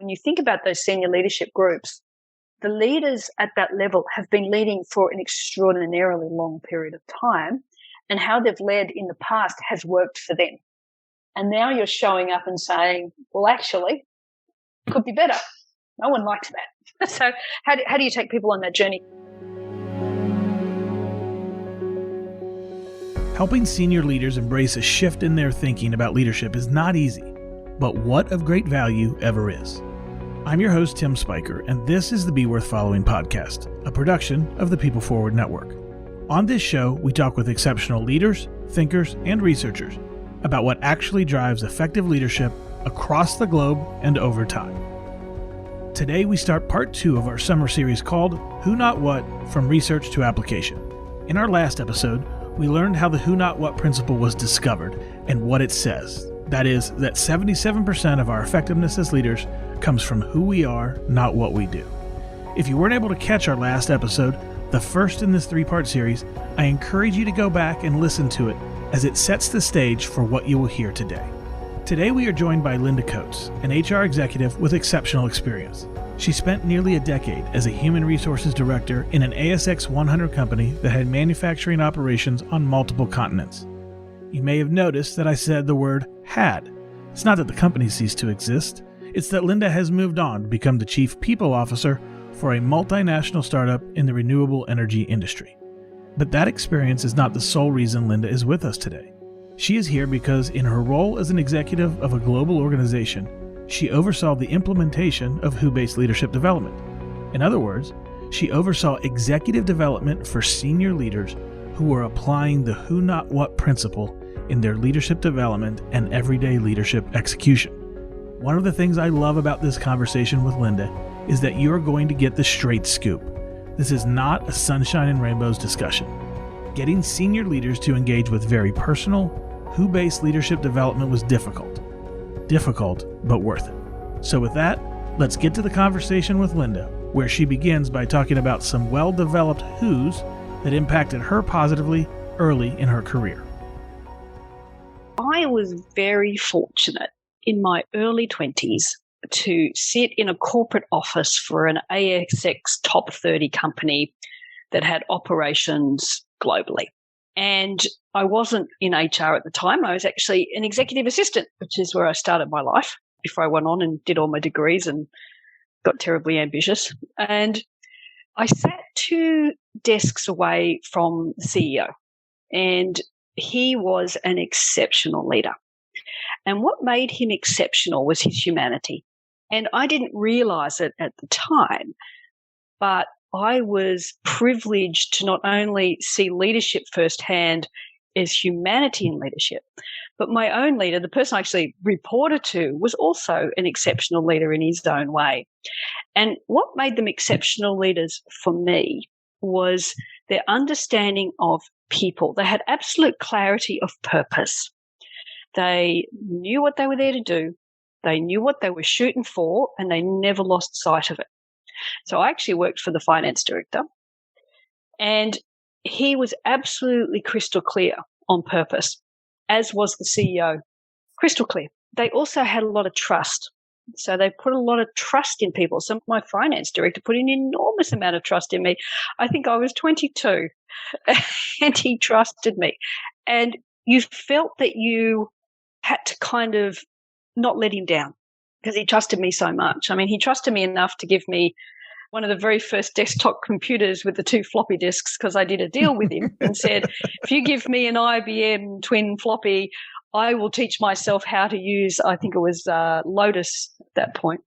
when you think about those senior leadership groups, the leaders at that level have been leading for an extraordinarily long period of time, and how they've led in the past has worked for them. And now you're showing up and saying, well, actually, it could be better. No one likes that. So how do you take people on that journey? Helping senior leaders embrace a shift in their thinking about leadership is not easy, but what of great value ever is. I'm your host, Tim Spiker, and this is the Be Worth Following podcast, a production of the People Forward Network. On this show, we talk with exceptional leaders, thinkers, and researchers about what actually drives effective leadership across the globe and over time. Today, we start part 2 of our summer series called Who Not What: From Research to Application. In our last episode, we learned how the who not what principle was discovered and what it says. That is, that 77% of our effectiveness as leaders comes from who we are, not what we do. If you weren't able to catch our last episode, the first in this 3-part series, I encourage you to go back and listen to it as it sets the stage for what you will hear today. Today we are joined by Linda Coates, an HR executive with exceptional experience. She spent nearly a decade as a human resources director in an ASX 100 company that had manufacturing operations on multiple continents. You may have noticed that I said the word had. It's not that the company ceased to exist. It's that Linda has moved on to become the Chief People Officer for a multinational startup in the renewable energy industry. But that experience is not the sole reason Linda is with us today. She is here because in her role as an executive of a global organization, she oversaw the implementation of who-based leadership development. In other words, she oversaw executive development for senior leaders who were applying the who not what principle in their leadership development and everyday leadership execution. One of the things I love about this conversation with Linda is that you're going to get the straight scoop. This is not a sunshine and rainbows discussion. Getting senior leaders to engage with very personal, who-based leadership development was difficult, but worth it. So with that, let's get to the conversation with Linda, where she begins by talking about some well-developed who's that impacted her positively early in her career. I was very fortunate in my early 20s to sit in a corporate office for an ASX top 30 company that had operations globally. And I wasn't in HR at the time. I was actually an executive assistant, which is where I started my life before I went on and did all my degrees and got terribly ambitious. And I sat 2 desks away from the CEO, and he was an exceptional leader. And what made him exceptional was his humanity. And I didn't realize it at the time, but I was privileged to not only see leadership firsthand as humanity in leadership, but my own leader, the person I actually reported to, was also an exceptional leader in his own way. And what made them exceptional leaders for me was their understanding of people. They had absolute clarity of purpose. They knew what they were there to do. They knew what they were shooting for, and they never lost sight of it. So I actually worked for the finance director, and he was absolutely crystal clear on purpose, as was the CEO, crystal clear. They also had a lot of trust. So they put a lot of trust in people. So my finance director put an enormous amount of trust in me. I think I was 22 and he trusted me. And you felt that you had to kind of not let him down because he trusted me so much. I mean, he trusted me enough to give me one of the very first desktop computers with the 2 floppy disks because I did a deal with him and said, if you give me an IBM twin floppy, I will teach myself how to use, I think it was Lotus at that point.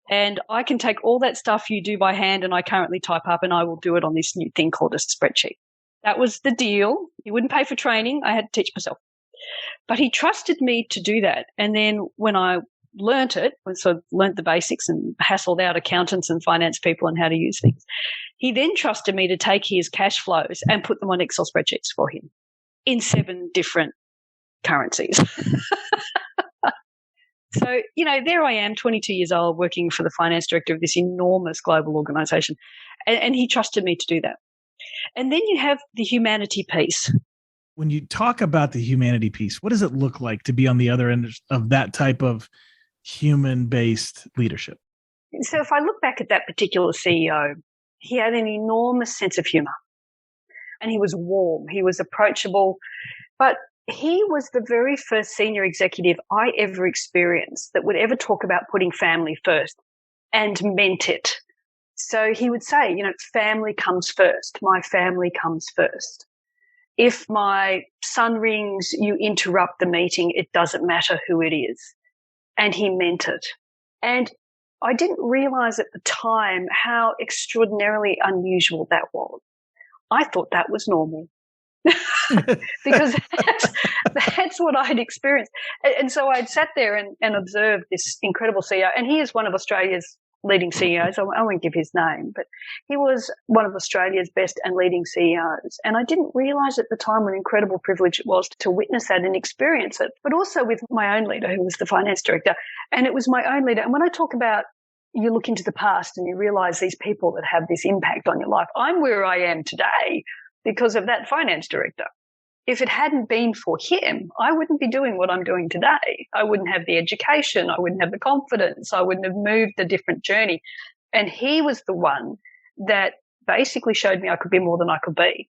And I can take all that stuff you do by hand and I currently type up and I will do it on this new thing called a spreadsheet. That was the deal. He wouldn't pay for training. I had to teach myself. But he trusted me to do that. And then when I learnt it, so learnt the basics and hassled out accountants and finance people and how to use things, he then trusted me to take his cash flows and put them on Excel spreadsheets for him in 7 different currencies. So, there I am, 22 years old, working for the finance director of this enormous global organization. And he trusted me to do that. And then you have the humanity piece. When you talk about the humanity piece, what does it look like to be on the other end of that type of human-based leadership? So if I look back at that particular CEO, he had an enormous sense of humor and he was warm, he was approachable, but he was the very first senior executive I ever experienced that would ever talk about putting family first and meant it. So he would say, family comes first. My family comes first. If my son rings, you interrupt the meeting. It doesn't matter who it is. And he meant it. And I didn't realize at the time how extraordinarily unusual that was. I thought that was normal. Because that's what I'd experienced. And so I'd sat there and observed this incredible CEO. And he is one of Australia's leading CEOs. I won't give his name, but he was one of Australia's best and leading CEOs. And I didn't realise at the time what an incredible privilege it was to witness that and experience it, but also with my own leader, who was the finance director. And it was my own leader. And when I talk about you look into the past and you realise these people that have this impact on your life, I'm where I am today because of that finance director. If it hadn't been for him, I wouldn't be doing what I'm doing today. I wouldn't have the education. I wouldn't have the confidence. I wouldn't have moved a different journey. And he was the one that basically showed me I could be more than I could be.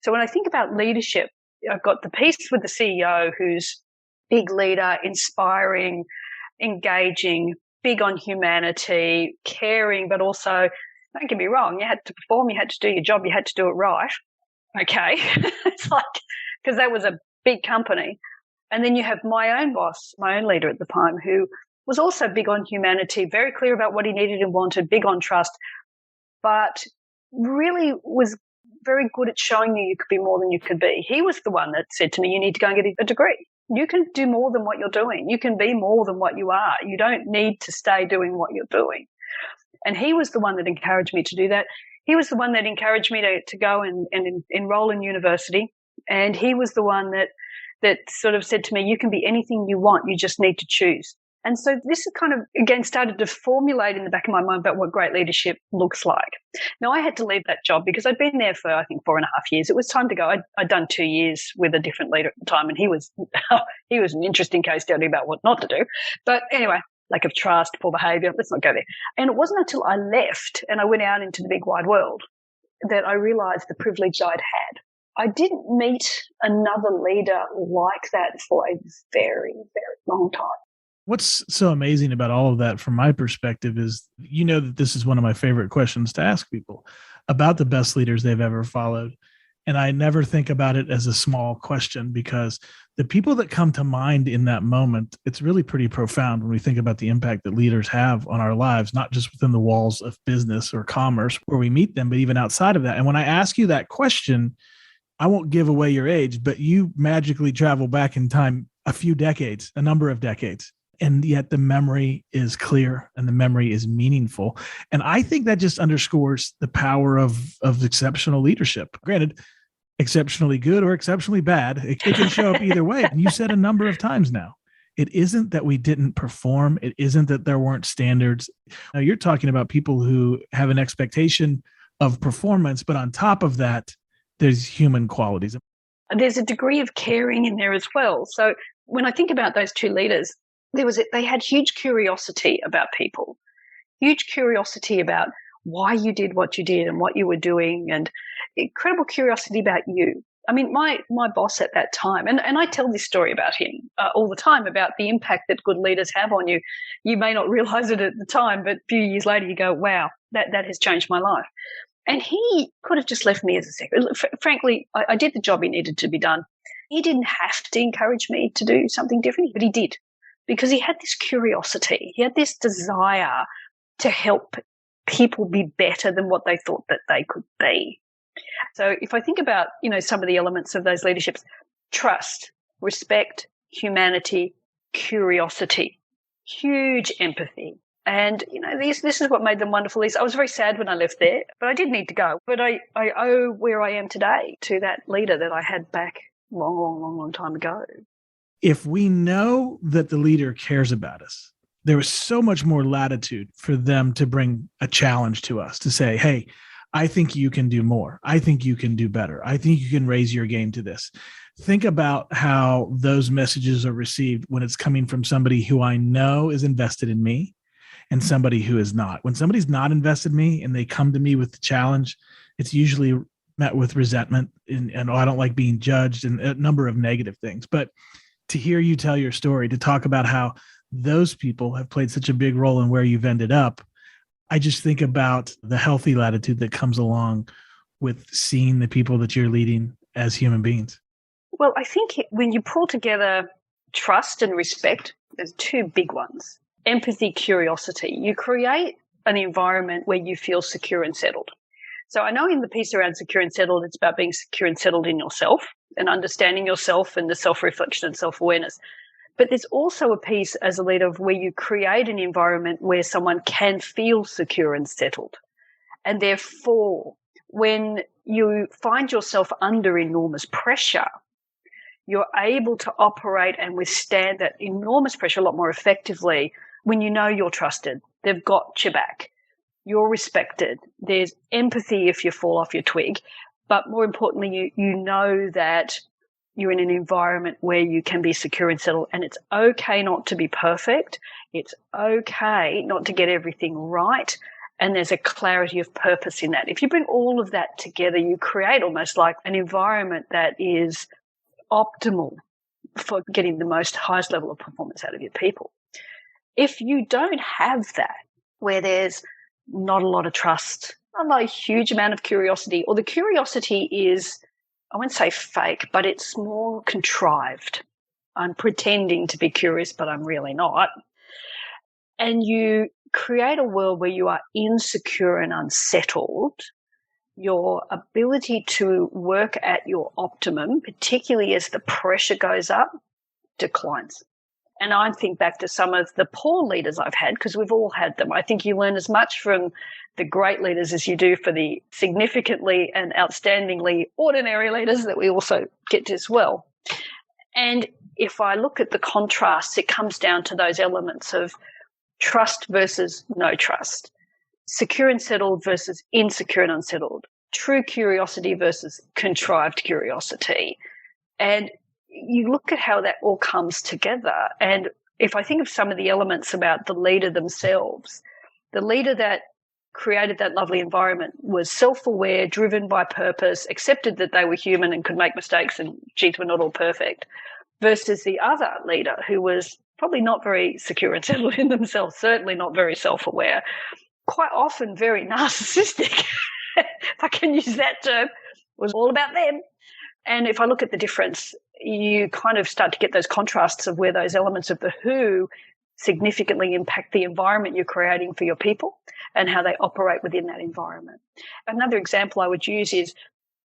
So when I think about leadership, I've got the piece with the CEO who's big leader, inspiring, engaging, big on humanity, caring, but also, don't get me wrong, you had to perform, you had to do your job, you had to do it right. Okay. It's like, because that was a big company. And then you have my own boss, my own leader at the time, who was also big on humanity, very clear about what he needed and wanted, big on trust, but really was very good at showing you could be more than you could be. He was the one that said to me, you need to go and get a degree. You can do more than what you're doing. You can be more than what you are. You don't need to stay doing what you're doing. And he was the one that encouraged me to do that. He was the one that encouraged me to go and enroll in university. And he was the one that sort of said to me, you can be anything you want. You just need to choose. And so this is kind of, again, started to formulate in the back of my mind about what great leadership looks like. Now, I had to leave that job because I'd been there for, I think, 4.5 years. It was time to go. I'd done 2 years with a different leader at the time, and he was an interesting case study about what not to do. But anyway, lack of trust, poor behaviour, let's not go there. And it wasn't until I left and I went out into the big wide world that I realised the privilege I'd had. I didn't meet another leader like that for a very, very long time. What's so amazing about all of that from my perspective is, that this is one of my favorite questions to ask people about the best leaders they've ever followed. And I never think about it as a small question because the people that come to mind in that moment, it's really pretty profound when we think about the impact that leaders have on our lives, not just within the walls of business or commerce where we meet them, but even outside of that. And when I ask you that question, I won't give away your age, but you magically travel back in time a number of decades. And yet the memory is clear and the memory is meaningful. And I think that just underscores the power of exceptional leadership. Granted, exceptionally good or exceptionally bad, it can show up either way. And you said a number of times now, it isn't that we didn't perform. It isn't that there weren't standards. Now you're talking about people who have an expectation of performance, but on top of that, there's human qualities. There's a degree of caring in there as well. So when I think about those two leaders, they had huge curiosity about people, huge curiosity about why you did what you did and what you were doing, and incredible curiosity about you. I mean, my boss at that time, and I tell this story about him all the time, about the impact that good leaders have on you. You may not realize it at the time, but a few years later you go, wow, that has changed my life. And he could have just left me as a secretary. Frankly, I did the job he needed to be done. He didn't have to encourage me to do something different, but he did, because he had this curiosity. He had this desire to help people be better than what they thought that they could be. So if I think about, some of the elements of those leaderships, trust, respect, humanity, curiosity, huge empathy. And, this is what made them wonderful. I was very sad when I left there, but I did need to go. But I owe where I am today to that leader that I had back long time ago. If we know that the leader cares about us, there is so much more latitude for them to bring a challenge to us, to say, hey, I think you can do more. I think you can do better. I think you can raise your game to this. Think about how those messages are received when it's coming from somebody who I know is invested in me and somebody who is not. When somebody's not invested in me and they come to me with the challenge, it's usually met with resentment and oh, I don't like being judged and a number of negative things. But to hear you tell your story, to talk about how those people have played such a big role in where you've ended up, I just think about the healthy latitude that comes along with seeing the people that you're leading as human beings. Well, I think when you pull together trust and respect, there's two big ones. Empathy, curiosity. You create an environment where you feel secure and settled. So I know in the piece around secure and settled, it's about being secure and settled in yourself and understanding yourself and the self-reflection and self-awareness. But there's also a piece as a leader where you create an environment where someone can feel secure and settled. And therefore, when you find yourself under enormous pressure, you're able to operate and withstand that enormous pressure a lot more effectively when you know you're trusted. They've got your back. You're respected. There's empathy if you fall off your twig. But more importantly, you know that you're in an environment where you can be secure and settled, and it's okay not to be perfect. It's okay not to get everything right, and there's a clarity of purpose in that. If you bring all of that together, you create almost like an environment that is optimal for getting the highest level of performance out of your people. If you don't have that, where there's not a lot of trust, not a huge amount of curiosity, or the curiosity is, I won't say fake, but it's more contrived. I'm pretending to be curious, but I'm really not. And you create a world where you are insecure and unsettled, your ability to work at your optimum, particularly as the pressure goes up, declines. And I think back to some of the poor leaders I've had, because we've all had them. I think you learn as much from the great leaders as you do for the significantly and outstandingly ordinary leaders that we also get to as well. And if I look at the contrasts, it comes down to those elements of trust versus no trust, secure and settled versus insecure and unsettled, true curiosity versus contrived curiosity. And you look at how that all comes together. And if I think of some of the elements about the leader themselves, the leader that created that lovely environment was self-aware, driven by purpose, accepted that they were human and could make mistakes and, geez, we're not all perfect, versus the other leader who was probably not very secure and settled in themselves, certainly not very self-aware, quite often very narcissistic, if I can use that term, was all about them. And if I look at the difference, you kind of start to get those contrasts of where those elements of the who significantly impact the environment you're creating for your people and how they operate within that environment. Another example I would use is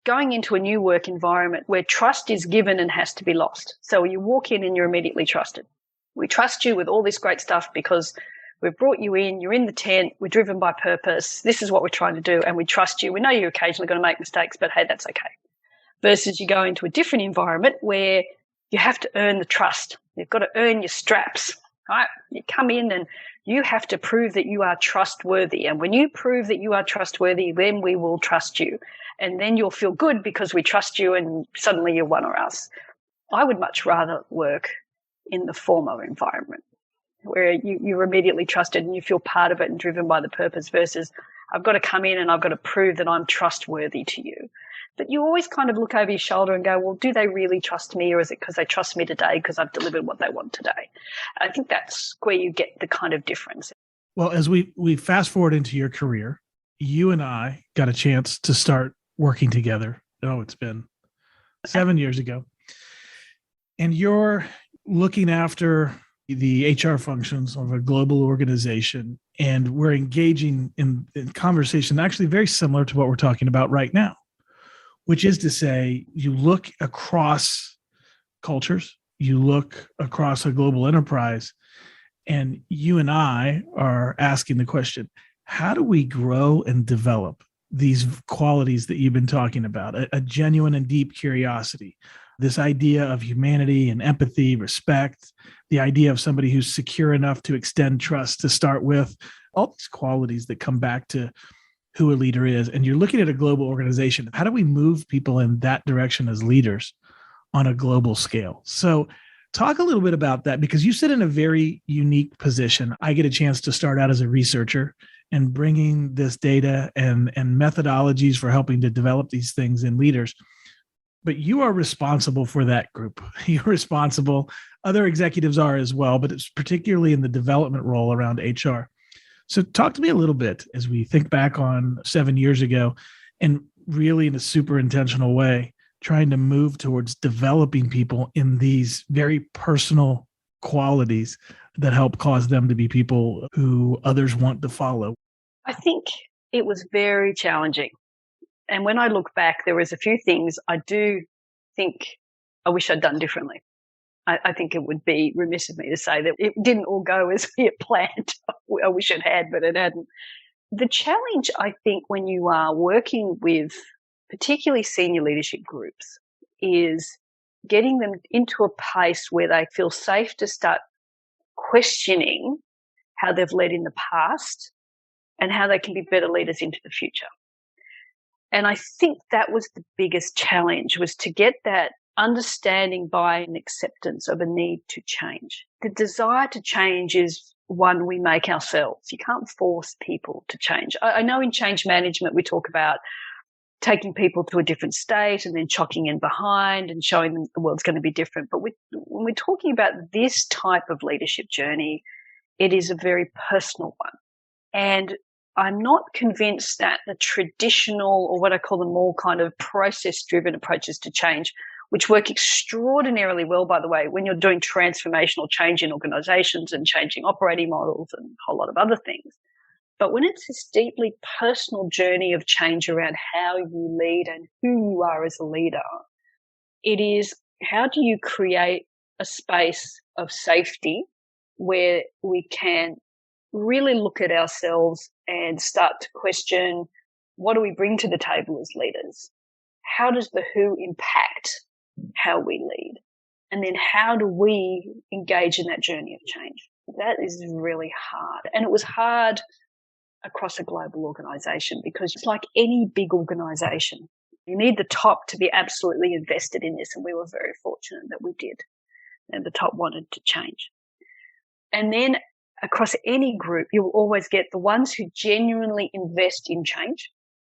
going into a new work environment where trust is given and has to be lost. So you walk in and you're immediately trusted. We trust you with all this great stuff because we've brought you in, you're in the tent, we're driven by purpose, this is what we're trying to do, and we trust you. We know you're occasionally going to make mistakes, but hey, that's okay. Versus you go into a different environment where you have to earn the trust. You've got to earn your straps, right? You come in and you have to prove that you are trustworthy. And when you prove that you are trustworthy, then we will trust you. And then you'll feel good because we trust you and suddenly you're one of us. I would much rather work in the former environment where you're immediately trusted and you feel part of it and driven by the purpose versus I've got to come in and I've got to prove that I'm trustworthy to you. But you always kind of look over your shoulder and go, well, do they really trust me, or is it because they trust me today because I've delivered what they want today? I think that's where you get the kind of difference. Well, as we fast forward into your career, you and I got a chance to start working together. Oh, it's been 7 years ago. And you're looking after the HR functions of a global organization, and we're engaging in conversation actually very similar to what we're talking about right now. Which is to say, you look across cultures, you look across a global enterprise, and you and I are asking the question, how do we grow and develop these qualities that you've been talking about, a genuine and deep curiosity, this idea of humanity and empathy, respect, the idea of somebody who's secure enough to extend trust to start with, all these qualities that come back to who a leader is. And you're looking at a global organization. How do we move people in that direction as leaders on a global scale? So Talk a little bit about that, because you sit in a very unique position. I get a chance to start out as a researcher and bringing this data and methodologies for helping to develop these things in leaders. But you are responsible for that group. You're responsible. Other executives are as well, but it's particularly in the development role around HR. So talk to me a little bit as we think back on 7 years ago and really in a super intentional way, trying to move towards developing people in these very personal qualities that help cause them to be people who others want to follow. I think it was very challenging. And when I look back, there was a few things I do think I wish I'd done differently. I think it would be remiss of me to say that it didn't all go as we had planned. I wish it had, but it hadn't. The challenge, I think, when you are working with particularly senior leadership groups is getting them into a place where they feel safe to start questioning how they've led in the past and how they can be better leaders into the future. And I think that was the biggest challenge, was to get that understanding by an acceptance of a need to change. The desire to change is one we make ourselves. You can't force people to change. I know in change management we talk about taking people to a different state and then chocking in behind and showing them the world's going to be different. But when we're talking about this type of leadership journey, it is a very personal one. And I'm not convinced that the traditional, or what I call the more kind of process-driven approaches to change, which work extraordinarily well, by the way, when you're doing transformational change in organizations and changing operating models and a whole lot of other things. But when it's this deeply personal journey of change around how you lead and who you are as a leader, it is how do you create a space of safety where we can really look at ourselves and start to question, what do we bring to the table as leaders? How does the who impact how we lead? And then how do we engage in that journey of change? That is really hard. And it was hard across a global organization, because it's like any big organization. You need the top to be absolutely invested in this. And we were very fortunate that we did. And the top wanted to change. And then across any group, you'll always get the ones who genuinely invest in change.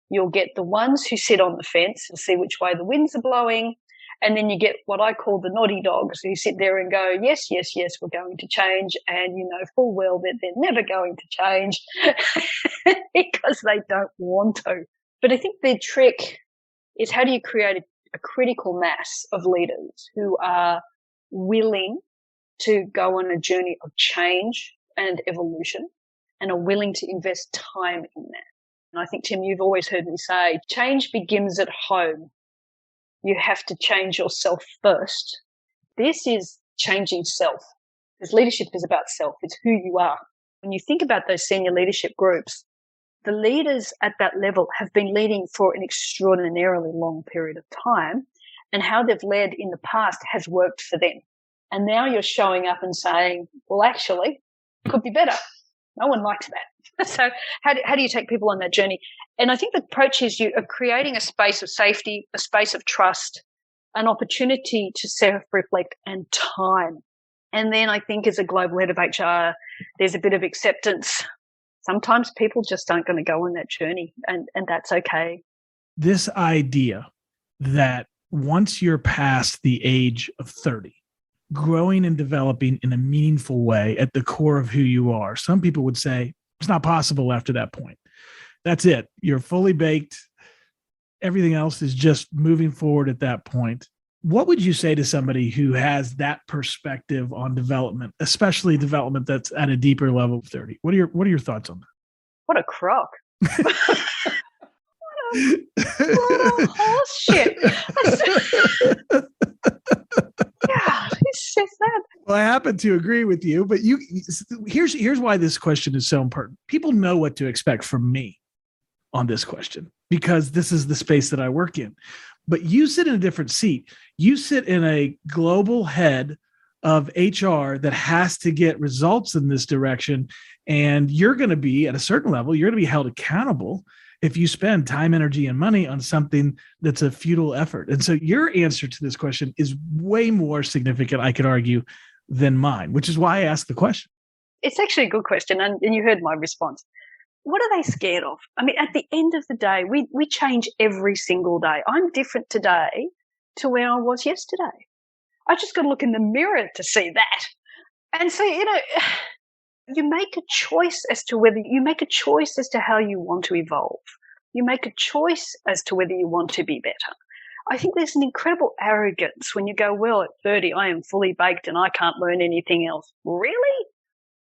You'll get the ones who sit on the fence and see which way the winds are blowing. And then you get what I call the naughty dogs, who sit there and go, yes, yes, yes, we're going to change. And you know full well that they're never going to change because they don't want to. But I think the trick is, how do you create a critical mass of leaders who are willing to go on a journey of change and evolution and are willing to invest time in that? And I think, Tim, you've always heard me say, change begins at home. You have to change yourself first. This is changing self, because leadership is about self. It's who you are. When you think about those senior leadership groups, the leaders at that level have been leading for an extraordinarily long period of time, and how they've led in the past has worked for them. And now you're showing up and saying, well, actually, it could be better. No one likes that. So how do you take people on that journey? And I think the approach is you are creating a space of safety, a space of trust, an opportunity to self-reflect, and time. And then I think as a global head of HR, there's a bit of acceptance. Sometimes people just aren't going to go on that journey, and that's okay. This idea that once you're past the age of 30, growing and developing in a meaningful way at the core of who you are, some people would say it's not possible after that point. That's it. You're fully baked. Everything else is just moving forward at that point. What would you say to somebody who has that perspective on development, especially development that's at a deeper level of 30? What are your thoughts on that? What a crock. What a horse shit. Yeah, who says that? Well, I happen to agree with you, but here's why this question is so important. People know what to expect from me on this question, because this is the space that I work in. But you sit in a different seat. You sit in a global head of HR that has to get results in this direction. And you're going to be at a certain level, you're going to be held accountable if you spend time, energy, and money on something that's a futile effort. And so your answer to this question is way more significant, I could argue, than mine, which is why I asked the question. It's actually a good question. And you heard my response. What are they scared of? I mean, at the end of the day, we change every single day. I'm different today to where I was yesterday. I just got to look in the mirror to see that. And so, you make a choice as to how you want to evolve. You make a choice as to whether you want to be better. I think there's an incredible arrogance when you go, well, at 30, I am fully baked and I can't learn anything else. Really?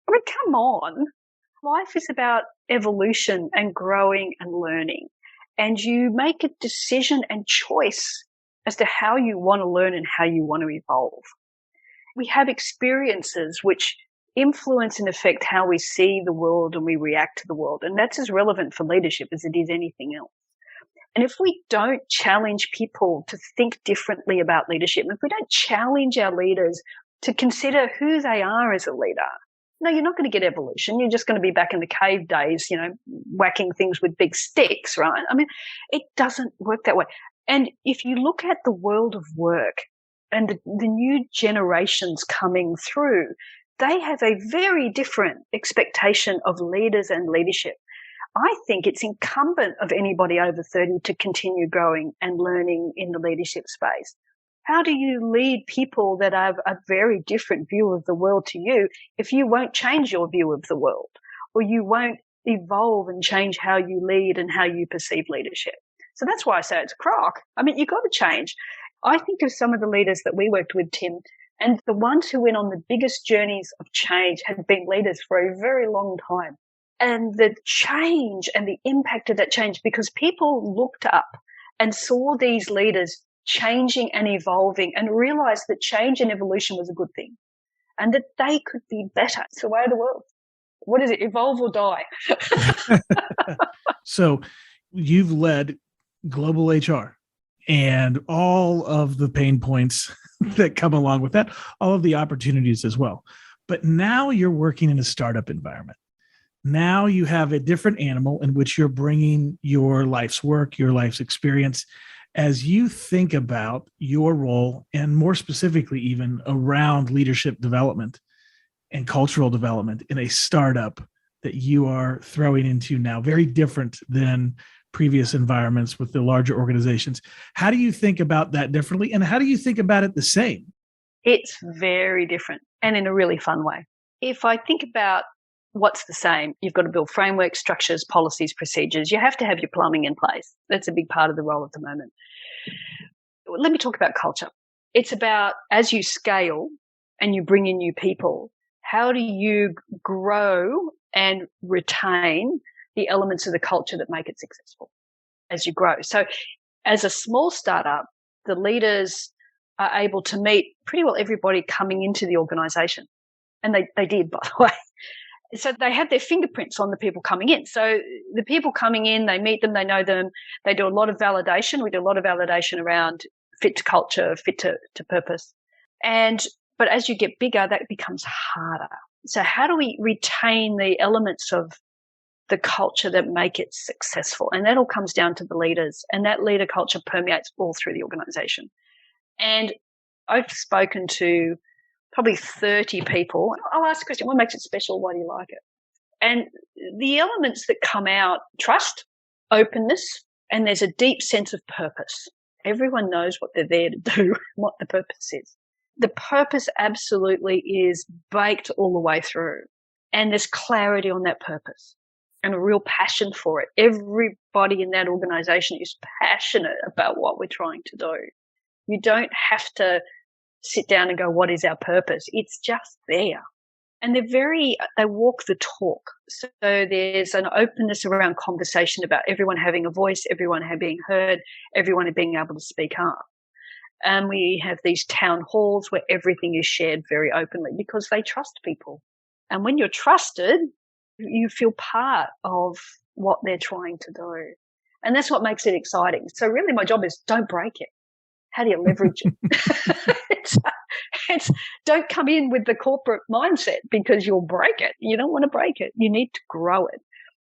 I mean, come on. Life is about evolution and growing and learning. And you make a decision and choice as to how you want to learn and how you want to evolve. We have experiences which influence and affect how we see the world and we react to the world. And that's as relevant for leadership as it is anything else. And if we don't challenge people to think differently about leadership, if we don't challenge our leaders to consider who they are as a leader, no, you're not going to get evolution. You're just going to be back in the cave days, whacking things with big sticks, right? I mean, it doesn't work that way. And if you look at the world of work and the new generations coming through, they have a very different expectation of leaders and leadership. I think it's incumbent of anybody over 30 to continue growing and learning in the leadership space. How do you lead people that have a very different view of the world to you if you won't change your view of the world, or you won't evolve and change how you lead and how you perceive leadership? So that's why I say it's crock. I mean, you've got to change. I think of some of the leaders that we worked with, Tim, and the ones who went on the biggest journeys of change had been leaders for a very long time. And the change and the impact of that change, because people looked up and saw these leaders changing and evolving and realized that change and evolution was a good thing and that they could be better. It's the way of the world. What is it? Evolve or die. So you've led global HR and all of the pain points that come along with that, all of the opportunities as well. But now you're working in a startup environment. Now you have a different animal in which you're bringing your life's work, your life's experience. As you think about your role, and more specifically even around leadership development and cultural development in a startup that you are throwing into now, very different than previous environments with the larger organizations. How do you think about that differently? And how do you think about it the same? It's very different and in a really fun way. If I think about what's the same, you've got to build frameworks, structures, policies, procedures. You have to have your plumbing in place. That's a big part of the role at the moment. Let me talk about culture. It's about, as you scale and you bring in new people, how do you grow and retain the elements of the culture that make it successful as you grow? So as a small startup, the leaders are able to meet pretty well everybody coming into the organization. And they did, by the way. So they have their fingerprints on the people coming in. So the people coming in, they meet them, they know them, they do a lot of validation. We do a lot of validation around fit to culture, fit to purpose. But as you get bigger, that becomes harder. So how do we retain the elements of the culture that make it successful? And that all comes down to the leaders, and that leader culture permeates all through the organization. And I've spoken to probably 30 people. I'll ask the question, what makes it special? Why do you like it? And the elements that come out, trust, openness, and there's a deep sense of purpose. Everyone knows what they're there to do, what the purpose is. The purpose absolutely is baked all the way through. And there's clarity on that purpose and a real passion for it. Everybody in that organization is passionate about what we're trying to do. You don't have to sit down and go, what is our purpose? It's just there. And they walk the talk. So there's an openness around conversation about everyone having a voice, everyone being heard, everyone being able to speak up. And we have these town halls where everything is shared very openly because they trust people. And when you're trusted, you feel part of what they're trying to do. And that's what makes it exciting. So really my job is don't break it. How do you leverage it? it's don't come in with the corporate mindset because you'll break it. You don't want to break it. You need to grow it.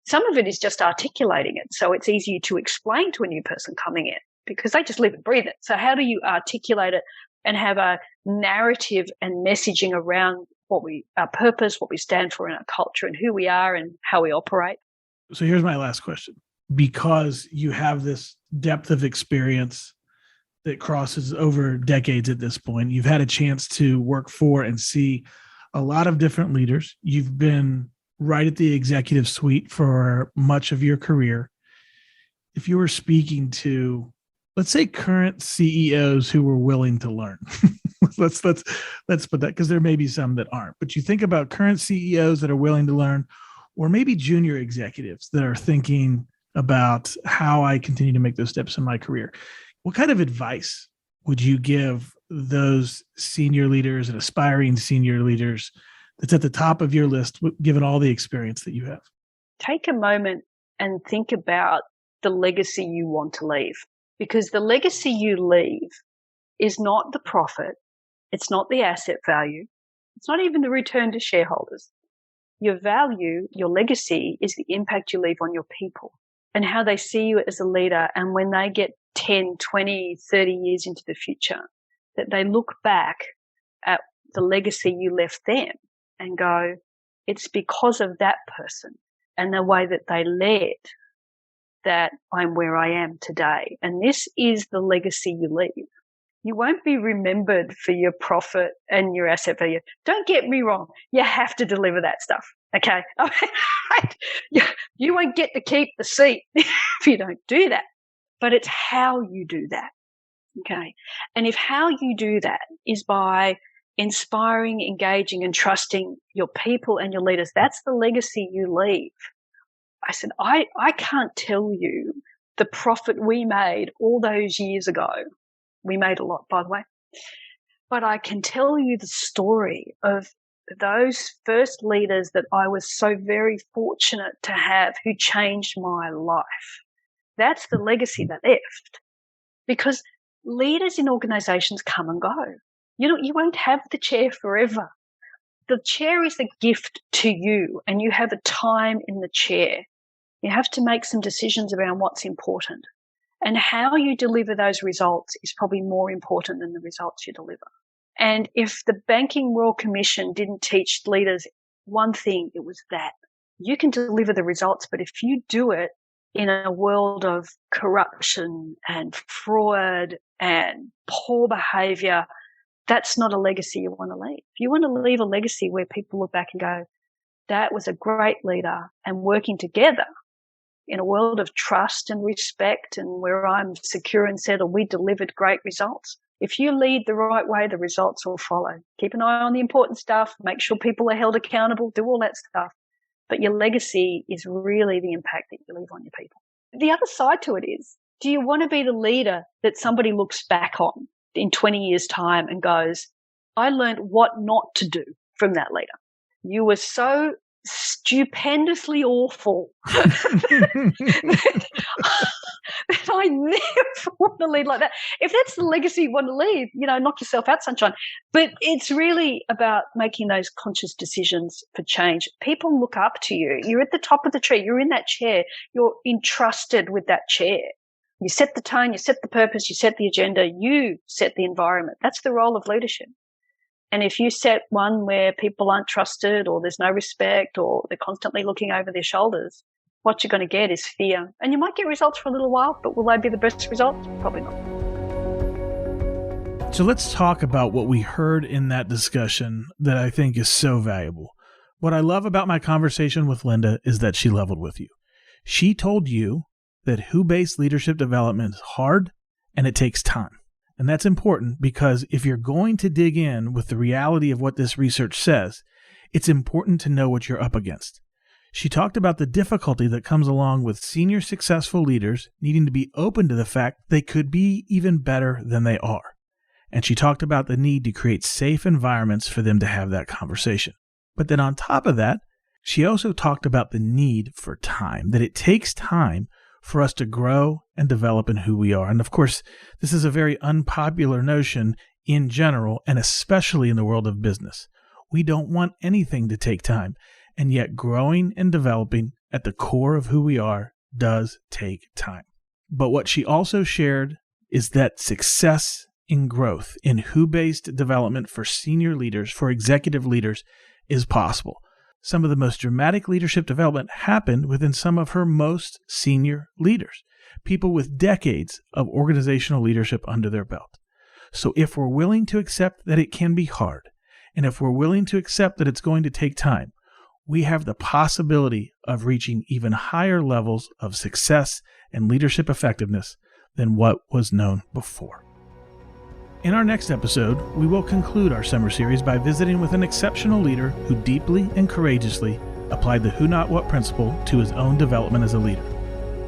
Some of it is just articulating it, so it's easier to explain to a new person coming in because they just live and breathe it. So how do you articulate it and have a narrative and messaging around our purpose, what we stand for in our culture, and who we are and how we operate? So here's my last question. Because you have this depth of experience that crosses over decades at this point, you've had a chance to work for and see a lot of different leaders. You've been right at the executive suite for much of your career. If you were speaking to, let's say, current CEOs who were willing to learn, let's put that, because there may be some that aren't, but you think about current CEOs that are willing to learn, or maybe junior executives that are thinking about how I continue to make those steps in my career. What kind of advice would you give those senior leaders and aspiring senior leaders that's at the top of your list, given all the experience that you have? Take a moment and think about the legacy you want to leave, because the legacy you leave is not the profit. It's not the asset value. It's not even the return to shareholders. Your value, your legacy, is the impact you leave on your people and how they see you as a leader. And when they get 10, 20, 30 years into the future, that they look back at the legacy you left them and go, it's because of that person and the way that they led that I'm where I am today. And this is the legacy you leave. You won't be remembered for your profit and your asset value. Don't get me wrong. You have to deliver that stuff. Okay. You won't get to keep the seat if you don't do that, but it's how you do that. Okay. And if how you do that is by inspiring, engaging, and trusting your people and your leaders, that's the legacy you leave. I said, I can't tell you the profit we made all those years ago. We made a lot, by the way. But I can tell you the story of those first leaders that I was so very fortunate to have who changed my life. That's the legacy they left. Because leaders in organizations come and go. You won't have the chair forever. The chair is a gift to you, and you have a time in the chair. You have to make some decisions around what's important. And how you deliver those results is probably more important than the results you deliver. And if the Banking Royal Commission didn't teach leaders one thing, it was that. You can deliver the results, but if you do it in a world of corruption and fraud and poor behavior, that's not a legacy you want to leave. You want to leave a legacy where people look back and go, that was a great leader, and working together in a world of trust and respect and where I'm secure and settled, we delivered great results. If you lead the right way, the results will follow. Keep an eye on the important stuff, make sure people are held accountable, do all that stuff. But your legacy is really the impact that you leave on your people. The other side to it is, do you want to be the leader that somebody looks back on in 20 years' time and goes, I learned what not to do from that leader. You were so stupendously awful that I never want to lead like that. If that's the legacy you want to leave, knock yourself out, sunshine. But it's really about making those conscious decisions for change. People look up to you. You're at the top of the tree. You're in that chair. You're entrusted with that chair. You set the tone, you set the purpose, you set the agenda, you set the environment. That's the role of leadership. And if you set one where people aren't trusted or there's no respect or they're constantly looking over their shoulders, what you're going to get is fear. And you might get results for a little while, but will they be the best results? Probably not. So let's talk about what we heard in that discussion that I think is so valuable. What I love about my conversation with Linda is that she leveled with you. She told you that who-based leadership development is hard and it takes time. And that's important because if you're going to dig in with the reality of what this research says, it's important to know what you're up against. She talked about the difficulty that comes along with senior successful leaders needing to be open to the fact they could be even better than they are. And she talked about the need to create safe environments for them to have that conversation. But then on top of that, she also talked about the need for time, that it takes time for us to grow and develop in who we are. And of course, this is a very unpopular notion in general, and especially in the world of business. We don't want anything to take time, and yet growing and developing at the core of who we are does take time. But what she also shared is that success in growth, in who-based development for senior leaders, for executive leaders, is possible. Some of the most dramatic leadership development happened within some of her most senior leaders, people with decades of organizational leadership under their belt. So if we're willing to accept that it can be hard, and if we're willing to accept that it's going to take time, we have the possibility of reaching even higher levels of success and leadership effectiveness than what was known before. In our next episode, we will conclude our summer series by visiting with an exceptional leader who deeply and courageously applied the who not what principle to his own development as a leader.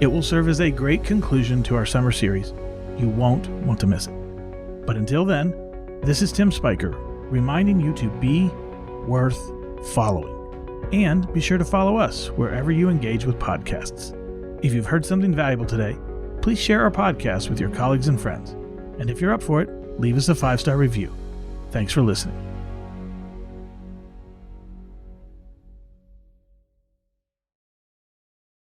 It will serve as a great conclusion to our summer series. You won't want to miss it. But until then, this is Tim Spiker, reminding you to be worth following. And be sure to follow us wherever you engage with podcasts. If you've heard something valuable today, please share our podcast with your colleagues and friends. And if you're up for it, leave us a 5-star review. Thanks for listening.